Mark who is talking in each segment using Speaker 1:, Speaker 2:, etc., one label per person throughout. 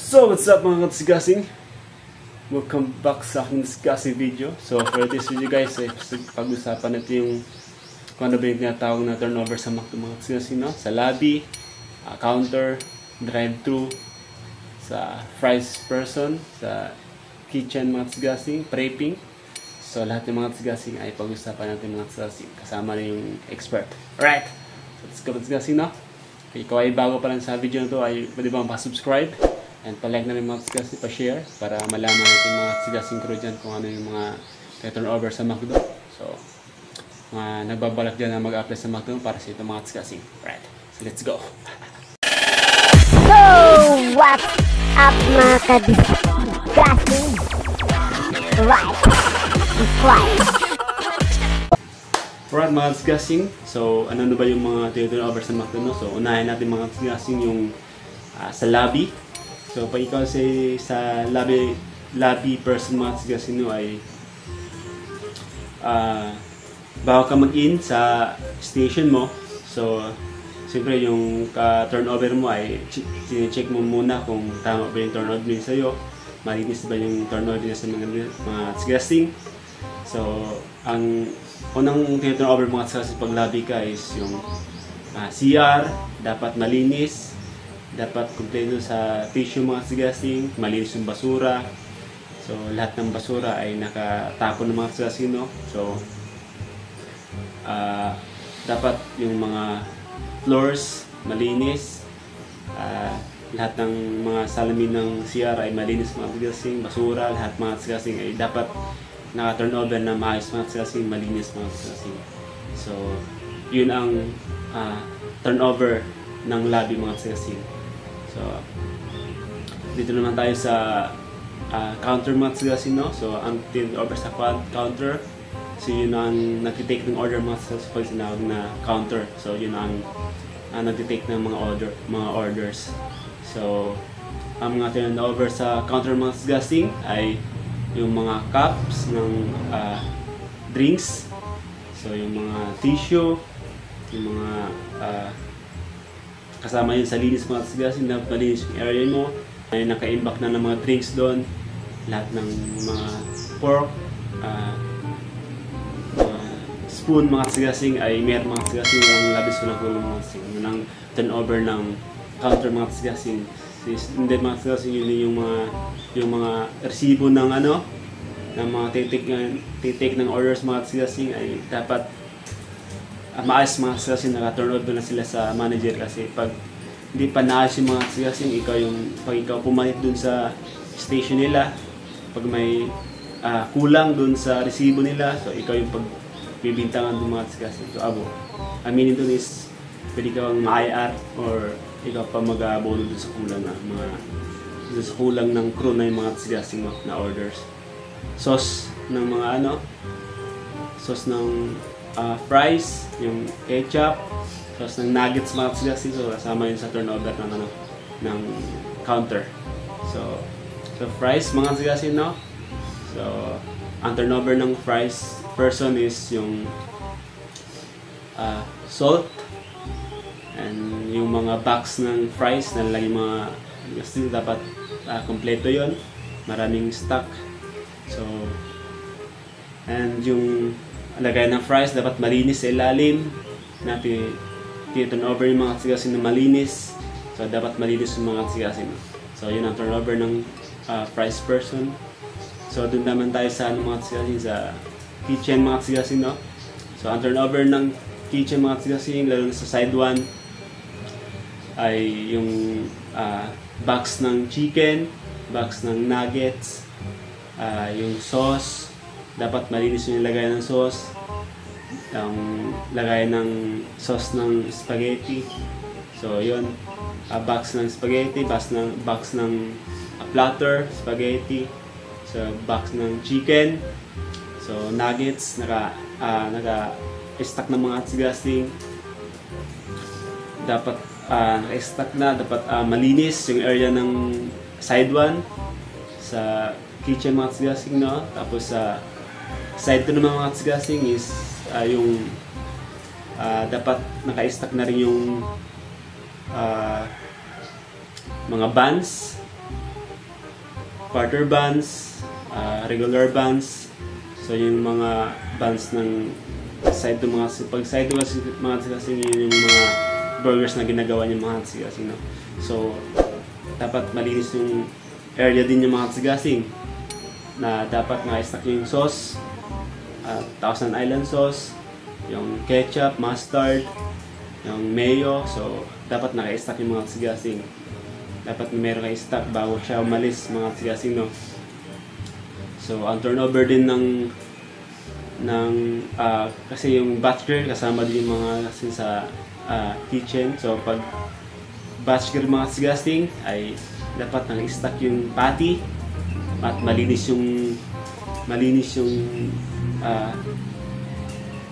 Speaker 1: So what's up mga katsigasing? Welcome back sa aking discussing video. So for this video guys, pag-usapan natin yung kung ano ba yung tinatawag na turnover sa McDo mga katsigasing, no? Sa lobby, counter, drive-thru, sa fries person, sa kitchen mga katsigasing, prepping. So lahat ng mga katsigasing ay pag-usapan natin mga katsigasing. Kasama na yung expert. Alright! So let's go mga katsigasing, no? Okay, kung ay bago pa lang sa video na to, ay pwede ba pa-subscribe? And pa-like na rin mga katsigasing, pa-share para malaman natin mga katsigasing crew dyan kung ano yung mga turnover sa McDo. So, mga nagbabalak dyan na mag-apply sa McDo para sa itong mga katsigasing. Right, so let's go!
Speaker 2: So, what's up mga katsigasing? Right,
Speaker 1: Alright mga katsigasing, so ano ba yung mga turnover sa McDo, no? So, unahin natin mga katsigasing yung sa lobby. So, pag ikaw sa lobby person mga katsigasing no, ay bago ka mag-in sa station mo. So, siyempre yung turnover mo ay check mo muna kung tama ba yung turnover nila sa'yo. Malinis ba yung turnover nila sa mga katsigasing. So, ang unang turnover mga katsigasing pag lobby ka is yung CR, dapat malinis. Dapat kumpleto sa tissue mga katsigasing, malinis yung basura. So, lahat ng basura ay nakatapon ng mga katsigasing, no? So, dapat yung mga floors malinis. Lahat ng mga salamin ng CR ay malinis mga katsigasing, basura, lahat mga katsigasing ay dapat naka-turnover na maayos mga katsigasing, malinis mga katsigasing. So, yun ang turnover ng lobby mga katsigasing. So, dito naman tayo sa counter mga katsigasing, no? So, ang turnover sa counter, so yun ang nagtitake ng order mga katsigasing pag sinawag na counter. So, yun ang nagtitake ng mga orders. So, ang mga turnover sa counter mga katsigasing ay yung mga cups ng drinks. So, yung mga tissue, yung mga kasama yun sa linis mga katsigasing, na malinis yung area mo. Ay naka-imbak na ng mga drinks doon. Lahat ng mga pork, spoon mga katsigasing ay meron mga katsigasing. Walang labis, walang kulong mga katsigasing. Yun ang turnover ng counter mga katsigasing. Hindi mga katsigasing, yun yung mga resibo ng ng mga titik ng orders mga katsigasing ay dapat maayos mga katsigasing, naka-turnover na sila sa manager. Kasi pag hindi pa naayos yung mga katsigasing, pag ikaw pumalit dun sa station nila, pag may kulang dun sa resibo nila, so ikaw yung pagbibintangan dun mga katsigasing. So aminin dun is pwede ka bang ma-IR or ikaw pa mag-abono dun sa kulang dun sa kulang ng crew na yung mga katsigasing na orders. Sauce ng mga sauce ng fries, yung ketchup, sauce ng nuggets mga katsigasing. So kasama yun sa turnover ng counter. So fries mga katsigasing, no? So ang turnover ng fries person is yung salt and yung mga box ng fries na lalagyan mga still dapat kompleto yon, maraming stock. So and yung lagay ng fries dapat malinis sa ilalim, natin turnover yung mga katsigasing na malinis. So dapat malinis yung mga katsigasing. So yun ang turnover ng fries person. So doon naman tayo sa mga katsigasing sa kitchen mga katsigasing, no? So ang turnover ng kitchen mga katsigasing, lalo na sa side 1 ay yung box ng chicken, box ng nuggets, yung sauce. Dapat malinis yung lagay ng sauce, ang lagay ng sauce ng spaghetti. So yun, box ng spaghetti, box ng platter, spaghetti. So box ng chicken, so nuggets, naka-stack ng mga katsigasing. Dapat naka-stack na, dapat malinis yung area ng side 1 sa kitchen mga katsigasing, no? Tapos sa side 2 ng mga katsigasing is yung dapat naka-stack na rin yung mga buns, quarter buns, regular buns. So yung mga buns ng side to pag side to mga tsigasing, yun yung mga burgers na ginagawa niya mga tsigasing, no? So dapat malinis yung area din yung mga tsigasing, na dapat naka-stack yung sauce, Thousand Island sauce, yung ketchup, mustard, yung mayo. So dapat naka-stack yung mga tsigasing. Dapat meron kayo stock bago siya umalis mga tsigasing, no? So ang turnover din kasi yung batch grill kasama din yung mga kasi sa kitchen. So pag batch grill mga tsigasing ay dapat naka-stack yung patty at malinis yung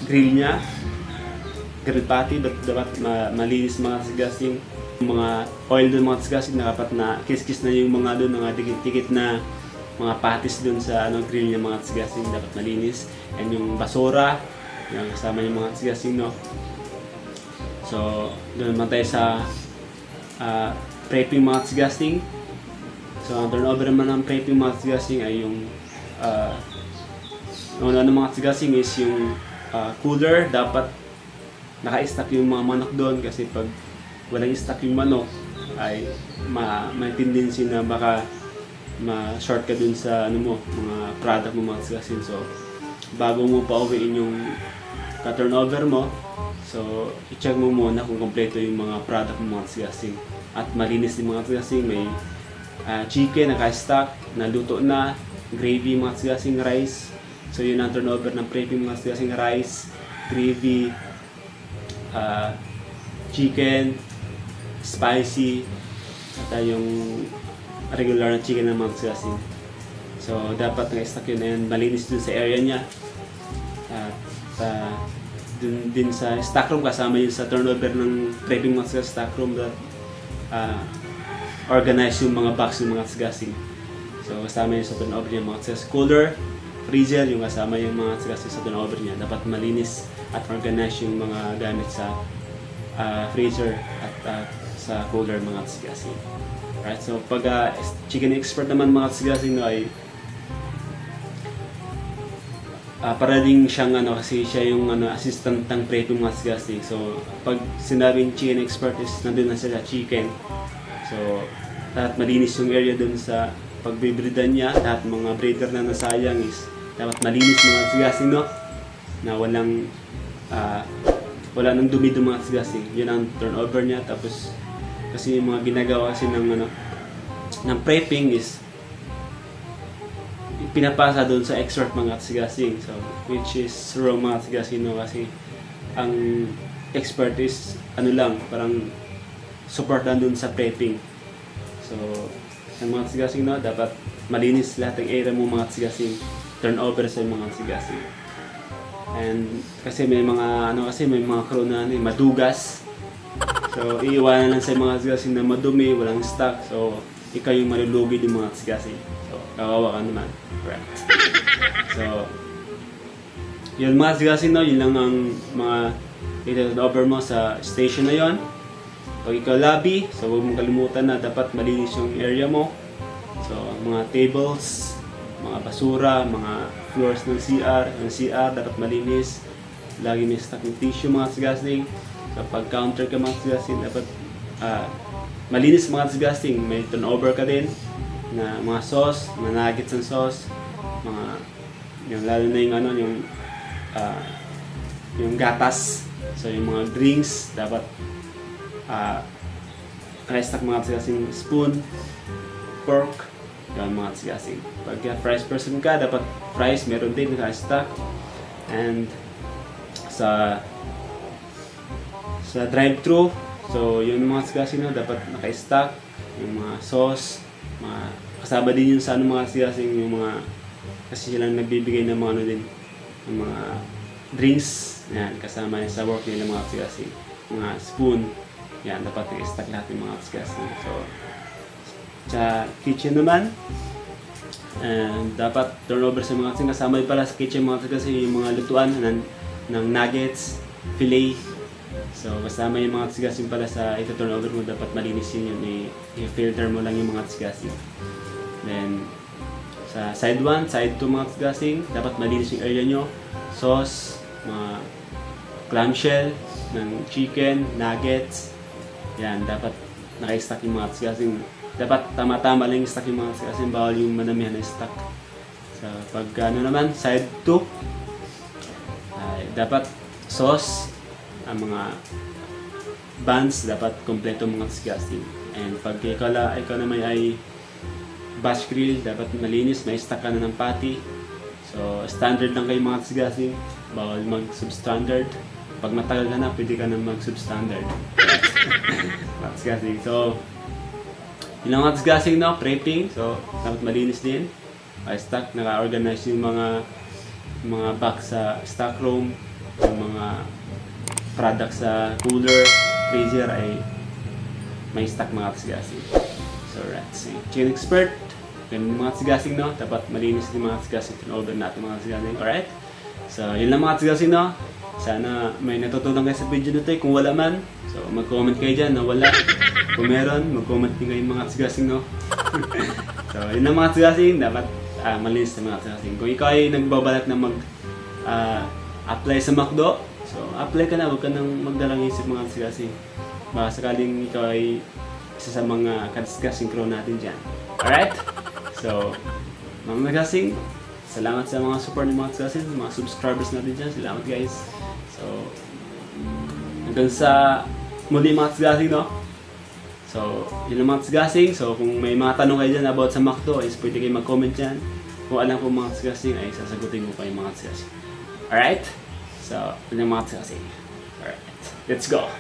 Speaker 1: grill niya, grill patty. Dapat malinis mga tsigasing. Mga oil doon mga tsigasing, dapat na kiss-kiss na yung mga doon, mga dikit-dikit na mga patis doon sa grill niya mga tsigasing, dapat malinis. And yung basura, yung kasama yung mga tsigasing, no? So doon naman tayo sa prepping mga tsigasing. So ang turnover naman ng prepping mga tsigasing ay yung una ng mga tsigasing is yung cooler. Dapat naka-stack yung mga manok doon, kasi pag walang stack yung manok ay may tendency na baka ma-short ka dun sa mga product mo mga tsigasing. So bago mo pa-uwiin yung ka-turnover mo, so i-check mo muna kung kompleto yung mga product mo mga tsigasing. At malinis yung mga tsigasing. May chicken naka-stack, naluto na, gravy mga tsigasing, rice. So yun ang turnover ng prepping mga tsigasing: rice, gravy, chicken, spicy, at yung regular na chicken ng mga tsigasing. So dapat naka-stack yun, and malinis dun sa area niya. Dun din sa stock room, kasama yun sa turnover ng prepping mga tsigasing stock room, that organize yung mga box ng mga tsigasing. So kasama yun sa turnover niya mga tsigasing. Cooler, freezer, yung kasama yung mga tsigasing sa turnover niya. Dapat malinis at organize yung mga gamit sa freezer at sa cooler mga tsigasing. Right, so pag chicken expert naman mga tsigasing, no, ay para din siyang kasi siya yung assistant ng prepping mga tsigasing. So pag sinabing chicken expert is nandun na sila chicken. So lahat malinis yung area dun sa pagbibridan niya. Lahat mga breeder na nasayang is dapat malinis mga tsigasing, no, na wala nang dumi ng mga tsigasing. Yun ang turnover niya. Tapos kasi yung mga ginagawa kasi ng prepping is pinapasa doon sa expert mga tsigasing. So which is wrong mga tsigasing, no, kasi ang expert is lang, parang support lang doon sa prepping. So ang mga tsigasing, no, dapat malinis lahat ng area mo mga tsigasing. Turnover sa mga tsigasing. And kasi may mga may mga crew na madugas. So iiwanan lang sa mga tsigasing na madumi, walang stock. So ikaw yung malulugi ng mga tsigasing. So kawawa ka naman. Right. So yun mga tsigasing, no, yun lang ang mga i-turnover mo sa station na yon. Pag ikaw lobby, so huwag mong kalimutan na dapat malinis yung area mo. So mga tables, mga basura, mga floors ng CR. Ang CR dapat malinis. Lagi may stock ng tissue mga tsigasing. Kapag counter ka mga tsigasing, dapat malinis mga tsigasing. May turnover ka din na mga sauce, mga nuggets ng sauce, mga lalo na yung gatas. So yung mga drinks dapat naka-stack mga tsigasing. Spoon, fork, yung mga tsigasing. Pag fries person ka, dapat fries meron din naka-stack. And sa drive-thru, so yung mga tsigasing, no, dapat naka-stack yung mga sauce, mga kasama din yung sa mga tsigasing, yung mga kasi sila nagbibigay ng mga din, ng mga drinks. Yan, kasama yung sa work nila mga tsigasing. Mga spoon, yan, dapat naka-stack lahat yung mga tsigasing. So sa kitchen naman, dapat turnover sa mga tsigasing. Kasama din pala sa kitchen mga tsigasing yung mga lutuan ng nuggets, fillet. So kasama yung mga tsigasing pala sa ito turnover mo. Dapat malinis yun, i-filter mo lang yung mga tsigasing. Then Sa side 1, side 2 mga kasgasing, dapat malinis yung area nyo. Sauce, mga clamshell ng chicken, nuggets. Yan, dapat naka-stack yung mga kasgasing. Dapat tama-tama lang yung stack yung mga kasgasing, bawal yung manamihan na stack. So, pag ano naman, side 2, dapat sauce, ang mga buns, dapat kompleto mga kasgasing. And pag ikaw naman ay bash grill, dapat malinis, may stack ka na ng patty. So, standard lang kayo mga kasgasing, bawal mag-substandard. Pag matagal ka na, pwede ka na mag-substandard. Mga kasgasing. So, yun lang mga kasgasing, no? Prepping. So, dapat malinis din. Stock, naka-organize yung mga box sa stock room, yung mga products sa cooler, freezer ay may stock mga kasgasing. So, that's it. Chicken expert. Ganun mga kasgasing, no? Dapat malinis din mga kasgasing. Turnover natin mga kasgasing. Alright? So, yun lang mga kasgasing, no? Sana may natutunan kayo sa video nito. Kung wala man, so mag-comment kayo dyan na wala. Kung meron, mag-comment din kayo mga kasgasing, no? So, yun lang mga kasgasing. Dapat malinis na mga kasgasing. Kung ikaw ay nagbabalak na apply sa McDo, so apply ka na. Huwag ka nang magdalang isip mga kasgasing. Baka sakaling ikaw ay isa sa mga kasgasing crew natin dyan. Alright? So, mga kasgasing, salamat sa mga support ng mga kasgasing, mga subscribers natin dyan. Salamat guys. So, hanggang sa muli mga kasgasing, no? So, yun ang mga kasgasing. So, kung may mga tanong kayo dyan about sa McDo, is pwede kayo mag-comment dyan. Kung alam ko mga kasgasing, ay sasagutin ko kayo mga kasgasing. Alright? So, yun ang mga kasgasing. Alright. Let's go!